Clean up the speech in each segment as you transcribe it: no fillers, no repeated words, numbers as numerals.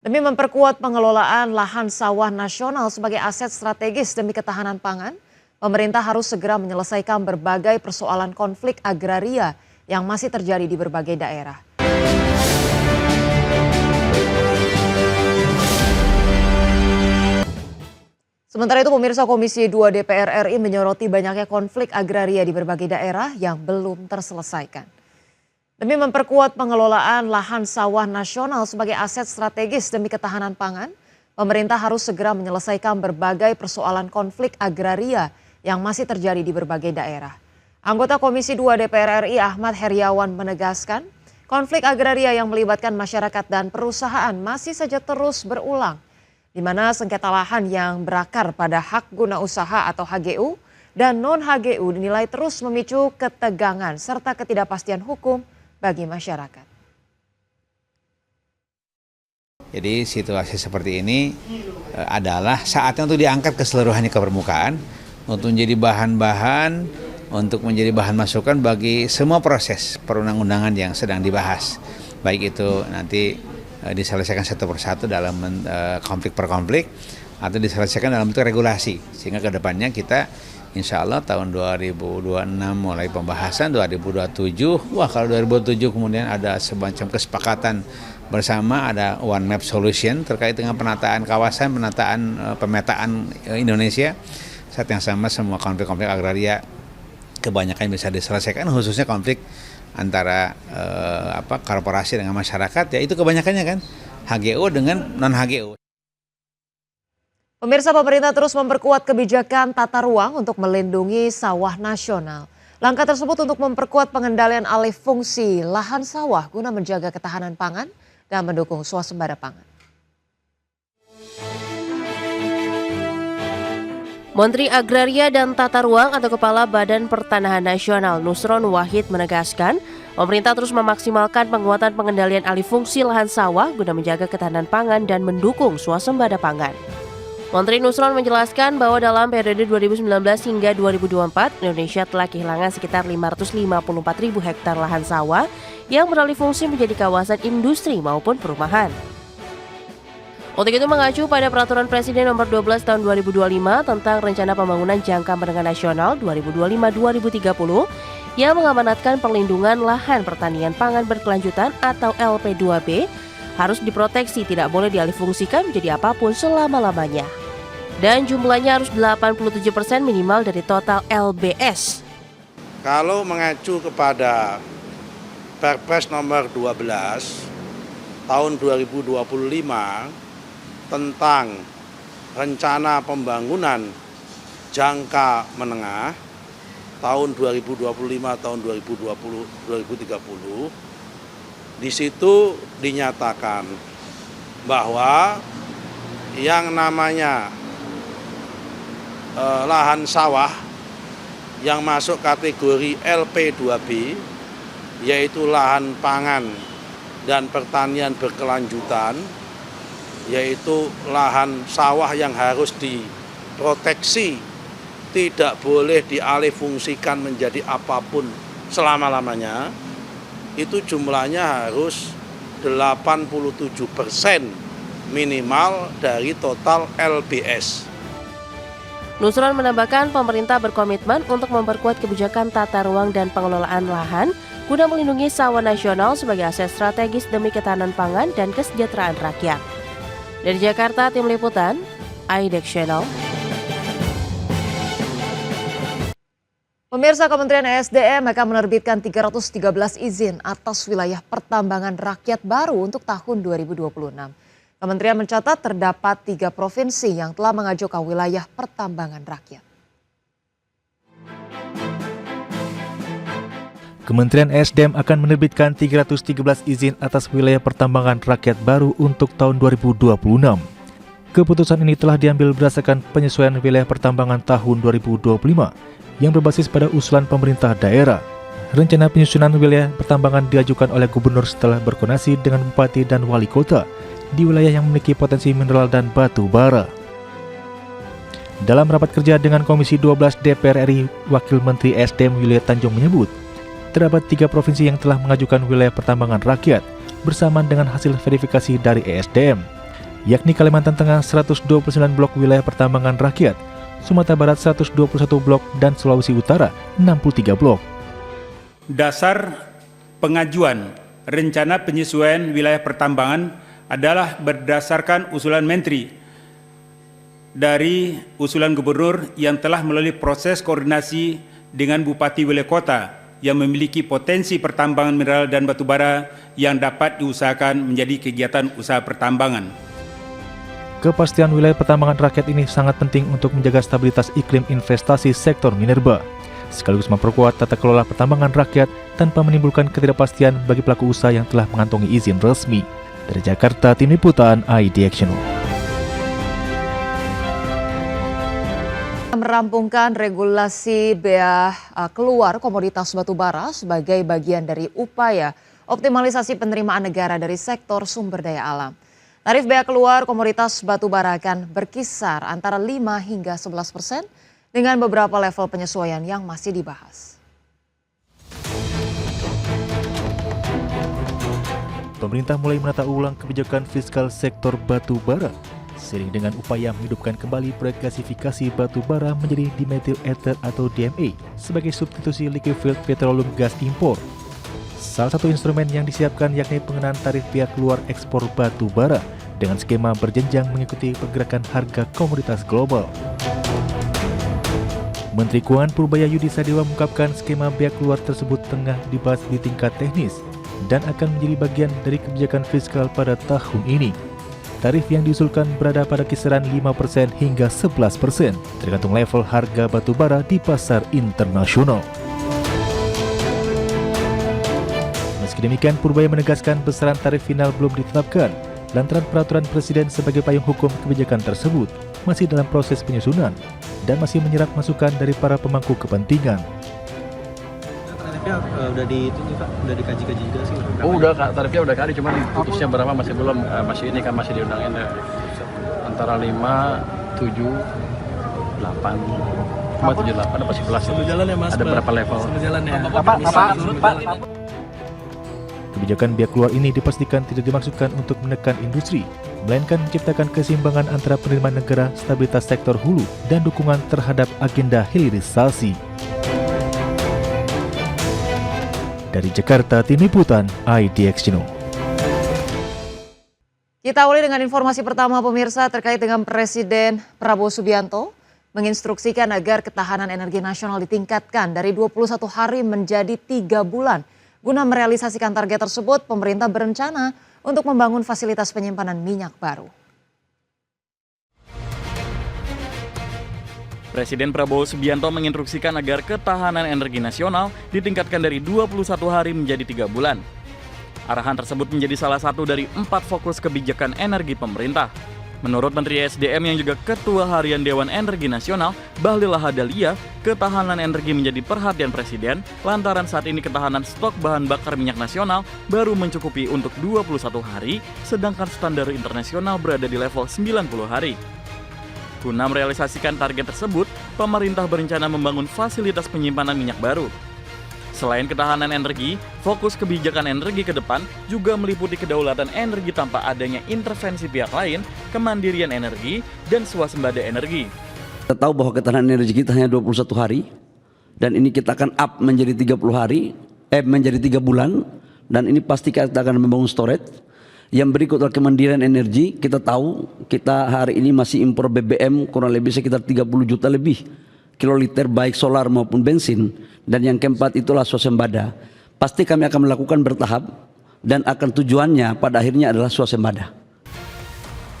Demi memperkuat pengelolaan lahan sawah nasional sebagai aset strategis demi ketahanan pangan, pemerintah harus segera menyelesaikan berbagai persoalan konflik agraria yang masih terjadi di berbagai daerah. Sementara itu, pemirsa, Komisi 2 DPR RI menyoroti banyaknya konflik agraria di berbagai daerah yang belum terselesaikan. Demi memperkuat pengelolaan lahan sawah nasional sebagai aset strategis demi ketahanan pangan, pemerintah harus segera menyelesaikan berbagai persoalan konflik agraria yang masih terjadi di berbagai daerah. Anggota Komisi 2 DPR RI Ahmad Heriawan menegaskan, konflik agraria yang melibatkan masyarakat dan perusahaan masih saja terus berulang, di mana sengketa lahan yang berakar pada hak guna usaha atau HGU dan non-HGU dinilai terus memicu ketegangan serta ketidakpastian hukum bagi masyarakat. Jadi situasi seperti ini adalah saatnya untuk diangkat keseluruhannya ke permukaan untuk menjadi bahan-bahan, untuk menjadi bahan masukan bagi semua proses perundang-undangan yang sedang dibahas. Baik itu nanti diselesaikan satu persatu dalam konflik per konflik atau diselesaikan dalam bentuk regulasi. Sehingga kedepannya kita insya Allah tahun 2026 mulai pembahasan, 2027, kalau 2027 kemudian ada semacam kesepakatan bersama, ada one map solution terkait dengan penataan kawasan, pemetaan Indonesia. Saat yang sama semua konflik-konflik agraria kebanyakan bisa diselesaikan, khususnya konflik antara korporasi dengan masyarakat, ya itu kebanyakannya kan HGU dengan non-HGU. Pemirsa, pemerintah terus memperkuat kebijakan tata ruang untuk melindungi sawah nasional. Langkah tersebut untuk memperkuat pengendalian alih fungsi lahan sawah guna menjaga ketahanan pangan dan mendukung swasembada pangan. Menteri Agraria dan Tata Ruang atau Kepala Badan Pertanahan Nasional Nusron Wahid menegaskan, pemerintah terus memaksimalkan penguatan pengendalian alih fungsi lahan sawah guna menjaga ketahanan pangan dan mendukung swasembada pangan. Menteri Nusron menjelaskan bahwa dalam periode 2019 hingga 2024, Indonesia telah kehilangan sekitar 554.000 hektar lahan sawah yang beralih fungsi menjadi kawasan industri maupun perumahan. Untuk itu mengacu pada Peraturan Presiden Nomor 12 Tahun 2025 tentang Rencana Pembangunan Jangka Menengah Nasional 2025-2030 yang mengamanatkan perlindungan lahan pertanian pangan berkelanjutan atau LP2B harus diproteksi, tidak boleh dialihfungsikan menjadi apapun selama-lamanya. Dan jumlahnya harus 87% minimal dari total LBS. Kalau mengacu kepada Perpres nomor 12 tahun 2025 tentang rencana pembangunan jangka menengah tahun 2025 tahun 2030, di situ dinyatakan bahwa yang namanya lahan sawah yang masuk kategori LP2B, yaitu lahan pangan dan pertanian berkelanjutan, yaitu lahan sawah yang harus diproteksi, tidak boleh dialihfungsikan menjadi apapun selama-lamanya, itu jumlahnya harus 87% minimal dari total LBS. Nusron menambahkan pemerintah berkomitmen untuk memperkuat kebijakan tata ruang dan pengelolaan lahan guna melindungi sawah nasional sebagai aset strategis demi ketahanan pangan dan kesejahteraan rakyat. Dari Jakarta, Tim Liputan, IDEX Channel. Pemirsa, Kementerian ESDM akan menerbitkan 313 izin atas wilayah pertambangan rakyat baru untuk tahun 2026. Kementerian mencatat terdapat 3 provinsi yang telah mengajukan wilayah pertambangan rakyat. Kementerian ESDM akan menerbitkan 313 izin atas wilayah pertambangan rakyat baru untuk tahun 2026. Keputusan ini telah diambil berdasarkan penyesuaian wilayah pertambangan tahun 2025 yang berbasis pada usulan pemerintah daerah. Rencana penyusunan wilayah pertambangan diajukan oleh gubernur setelah berkoordinasi dengan bupati dan wali kota di wilayah yang memiliki potensi mineral dan batu bara. Dalam rapat kerja dengan Komisi 12 DPR RI, Wakil Menteri ESDM Yulia Tanjung menyebut, terdapat 3 provinsi yang telah mengajukan wilayah pertambangan rakyat bersamaan dengan hasil verifikasi dari ESDM. yakni Kalimantan Tengah 129 blok wilayah pertambangan rakyat, Sumatera Barat 121 blok, dan Sulawesi Utara 63 blok. Dasar pengajuan rencana penyesuaian wilayah pertambangan adalah berdasarkan usulan Menteri dari usulan Gubernur yang telah melalui proses koordinasi dengan Bupati Wilayah Kota yang memiliki potensi pertambangan mineral dan batubara yang dapat diusahakan menjadi kegiatan usaha pertambangan. Kepastian wilayah pertambangan rakyat ini sangat penting untuk menjaga stabilitas iklim investasi sektor minerba, sekaligus memperkuat tata kelola pertambangan rakyat tanpa menimbulkan ketidakpastian bagi pelaku usaha yang telah mengantongi izin resmi. Dari Jakarta, Tim Liputan IDX Channel. Merampungkan regulasi bea keluar komoditas batubara sebagai bagian dari upaya optimalisasi penerimaan negara dari sektor sumber daya alam. Tarif bea keluar komoditas batubara akan berkisar antara 5 hingga 11% dengan beberapa level penyesuaian yang masih dibahas. Pemerintah mulai menata ulang kebijakan fiskal sektor batubara seiring dengan upaya menghidupkan kembali proyek gasifikasi batubara menjadi dimethyl ether atau DME sebagai substitusi liquefied petroleum gas impor. Salah satu instrumen yang disiapkan yakni pengenaan tarif bea keluar ekspor batubara dengan skema berjenjang mengikuti pergerakan harga komoditas global. Menteri Keuangan Purbaya Yudi Sadewa mengungkapkan skema bea keluar tersebut tengah dibahas di tingkat teknis dan akan menjadi bagian dari kebijakan fiskal pada tahun ini. Tarif yang diusulkan berada pada kisaran 5% hingga 11%, tergantung level harga batubara di pasar internasional. Meski demikian, Purbaya menegaskan besaran tarif final belum ditetapkan, lantaran peraturan Presiden sebagai payung hukum kebijakan tersebut masih dalam proses penyusunan dan masih menyerap masukan dari para pemangku kepentingan. Tarifnya udah dikaji-kaji juga sih. Oh udah Kak, tarifnya udah kali, cuma putusnya berapa masih belum, masih ini kan masih diundangin antara 5, 7, 8, cuma 7, 8 apa 11. Sambil jalan ya Mas. Ada berapa level? Sambil jalan ya. Pak. Kebijakan bea keluar ini dipastikan tidak dimaksudkan untuk menekan industri, melainkan menciptakan keseimbangan antara penerimaan negara, stabilitas sektor hulu, dan dukungan terhadap agenda hilirisasi. Dari Jakarta, Tim Liputan IDX Channel. Kita awali dengan informasi pertama pemirsa terkait dengan Presiden Prabowo Subianto menginstruksikan agar ketahanan energi nasional ditingkatkan dari 21 hari menjadi 3 bulan. Guna merealisasikan target tersebut, pemerintah berencana untuk membangun fasilitas penyimpanan minyak baru. Presiden Prabowo Subianto menginstruksikan agar ketahanan energi nasional ditingkatkan dari 21 hari menjadi 3 bulan. Arahan tersebut menjadi salah satu dari 4 fokus kebijakan energi pemerintah. Menurut Menteri SDM yang juga Ketua Harian Dewan Energi Nasional, Bahlil Lahadalia, ketahanan energi menjadi perhatian Presiden lantaran saat ini ketahanan stok bahan bakar minyak nasional baru mencukupi untuk 21 hari, sedangkan standar internasional berada di level 90 hari. Guna merealisasikan target tersebut, pemerintah berencana membangun fasilitas penyimpanan minyak baru. Selain ketahanan energi, fokus kebijakan energi ke depan juga meliputi kedaulatan energi tanpa adanya intervensi pihak lain, kemandirian energi, dan swasembada energi. Kita tahu bahwa ketahanan energi kita hanya 21 hari, dan ini kita akan up menjadi 30 hari, menjadi 3 bulan, dan ini pasti kita akan membangun storage. Yang berikut adalah kemandirian energi. Kita tahu kita hari ini masih impor BBM kurang lebih sekitar 30 juta lebih kiloliter baik solar maupun bensin. Dan yang keempat itulah swasembada. Pasti kami akan melakukan bertahap dan akan tujuannya pada akhirnya adalah swasembada.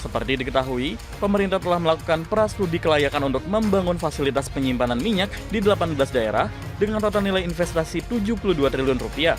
Seperti diketahui, pemerintah telah melakukan prastudi kelayakan untuk membangun fasilitas penyimpanan minyak di 18 daerah dengan total nilai investasi 72 triliun rupiah.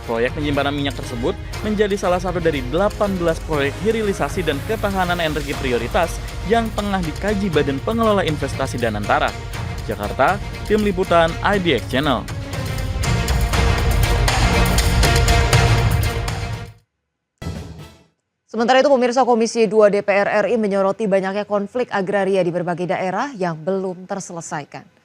Proyek penyimpanan minyak tersebut menjadi salah satu dari 18 proyek hilirisasi dan ketahanan energi prioritas yang tengah dikaji Badan Pengelola Investasi Danantara. Jakarta, Tim Liputan IDX Channel. Sementara itu pemirsa Komisi 2 DPR RI menyoroti banyaknya konflik agraria di berbagai daerah yang belum terselesaikan.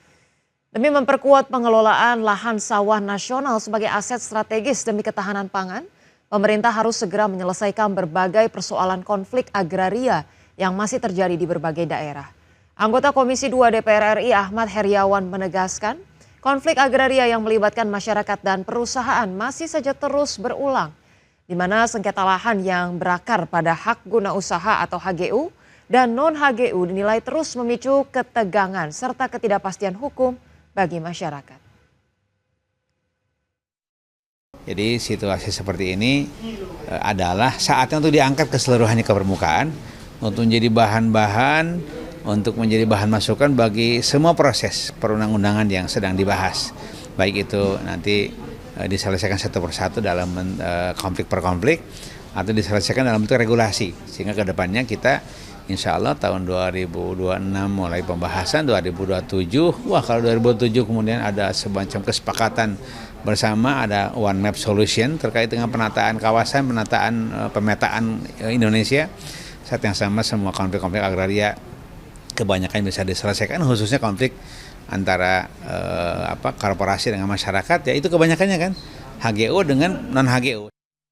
Demi memperkuat pengelolaan lahan sawah nasional sebagai aset strategis demi ketahanan pangan, pemerintah harus segera menyelesaikan berbagai persoalan konflik agraria yang masih terjadi di berbagai daerah. Anggota Komisi 2 DPR RI Ahmad Heriawan menegaskan, konflik agraria yang melibatkan masyarakat dan perusahaan masih saja terus berulang, di mana sengketa lahan yang berakar pada hak guna usaha atau HGU dan non-HGU dinilai terus memicu ketegangan serta ketidakpastian hukum bagi masyarakat. Jadi situasi seperti ini adalah saatnya untuk diangkat keseluruhannya ke permukaan untuk menjadi bahan masukan bagi semua proses perundang-undangan yang sedang dibahas. Baik itu nanti diselesaikan satu persatu dalam konflik per konflik atau diselesaikan dalam bentuk regulasi. Sehingga ke depannya kita insya Allah tahun 2026 mulai pembahasan, 2027, kalau 2027 kemudian ada semacam kesepakatan bersama, ada one map solution terkait dengan penataan kawasan, pemetaan Indonesia. Saat yang sama semua konflik-konflik agraria kebanyakan bisa diselesaikan, khususnya konflik antara korporasi dengan masyarakat, ya itu kebanyakannya kan HGU dengan non HGU.